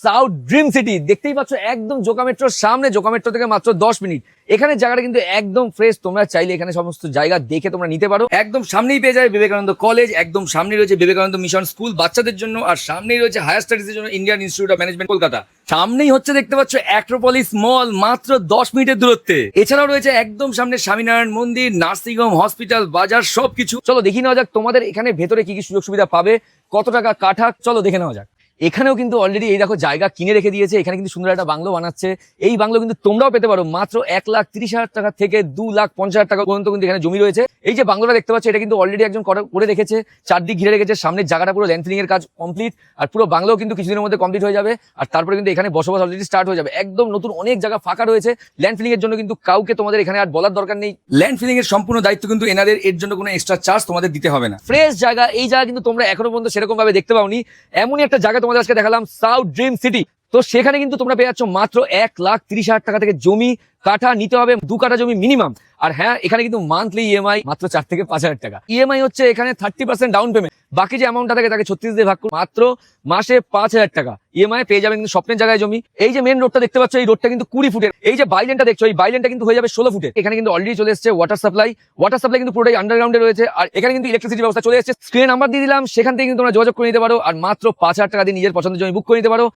South dream city দেখতেই পাচ্ছ, একদম জোকা মেট্রোর সামনে, জোকা মেট্রো থেকে মাত্র 10 মিনিট। এখানে জায়গাটা কিন্তু একদম ফ্রেশ, তোমরা চাইলে এখানে সমস্ত জায়গা দেখে তোমরা নিতে পারো। একদম সামনেই পেয়ে যাবে বিবেকানন্দ কলেজ, একদম সামনেই রয়েছে বিবেকানন্দ মিশন স্কুল বাচ্চাদের জন্য, আর সামনেই রয়েছে হায়ার স্টাডিজের জন্য Indian institute of management Kolkata. সামনেই হচ্ছে দেখতে পাচ্ছ অ্যাক্রোপলিস মল, মাত্র 10 মিনিটের দূরত্বে। এছাড়াও রয়েছে একদম সামনে স্বামীনারায়ণ মন্দির, নার্সিং হোম, হসপিটাল, বাজার সবকিছু। চলো দেখি নেওয়া যাক তোমাদের এখানে ভেতরে কি কি সুযোগ সুবিধা পাবে, কত টাকা কাঠা, চলো দেখে নেওয়া যাক। এখানেও কিন্তু অলরেডি এই দেখো জায়গা কিনে রেখে দিয়েছে। এখানে কিন্তু সুন্দর একটা বাংলো বানাচ্ছে। এই বাংলো কিন্তু তোমরাও পেতে পারো মাত্র 1,30,000 টাকা থেকে 2,50,000 টাকা পর্যন্ত কিন্তু এখানে জমি রয়েছে। এই যে বাংলোটা দেখতে পাচ্ছ, এটা কিন্তু অলরেডি একজন করে রেখেছে, চারদিক ঘিরে রেখেছে। সামনের জায়গাটা পুরো ল্যান্ড ফিলিং এর কাজ কমপ্লিট, আর পুরো বাংলো কিন্তু কিছুদিনের মধ্যে কমপ্লিট হয়ে যাবে। আর তারপরে কিন্তু এখানে বসবাস অলরেডি স্টার্ট হয়ে যাবে। একদম নতুন অনেক জায়গা ফাঁকা রয়েছে ল্যান্ড ফিলিং এর জন্য, কিন্তু কাউকে তোমাদের এখানে আর বলার দরকার নেই। ল্যান্ড ফিলিং এর সম্পূর্ণ দায়িত্ব কিন্তু এনাদের, এর জন্য কোনো এক্সট্রা চার্জ তোমাদের দিতে হবে না। ফ্রেশ জায়গা, এই জায়গা কিন্তু তোমরা এখনো পর্যন্ত সেরকম ভাবে দেখতে পাওনি। এমনই একটা জায়গা তোমাদের আজকে দেখালাম, সাউথ ড্রিম সিটি। তো সেখানে কিন্তু তোমরা পেয়ে যাচ্ছ মাত্র 1,30,000 টাকা থেকে জমি কাঠা নিতে হবে, 2 কাঠা জমি মিনিমাম। আর হ্যাঁ, এখানে কিন্তু মান্থলি ইএমআই মাত্র 4 থেকে 5,000 টাকা। ইএমআই হচ্ছে এখানে 30% ডাউন পেমেন্ট, বাকি যে অ্যামাউন্টটা থাকে তাকে 36 দিয়ে ভাগ করে মাত্র মাসে 5,000 টাকা ইএমআই পেয়ে যাবেন কিন্তু স্বপ্নের জায়গায় জমি। এই যে মেন রোডটা দেখতে পাচ্ছ, এই রোডটা কিন্তু 20 ফুটের। এই যে বাইলেনটা দেখছো, এই বাইলেনটা কিন্তু হয়ে যাবে 16 ফুটের। এখানে কিন্তু অলরেডি চলে এসেছে ওয়াটার সাপ্লাই কিন্তু পুরোটাই আন্ডারগ্রাউন্ডে রয়েছে। আর এখানে কিন্তু ইলেকট্রিসিটি ব্যবস্থা চলে এসেছে। স্ক্রিনে নাম্বার দিয়ে দিলাম, সেখান থেকে কিন্তু তোমরা যোগাযোগ করে নিতে পারো। আর মাত্র 5,000 টাকা দিয়ে নিজের পছন্দের জমি বুক করে নিতে পারো।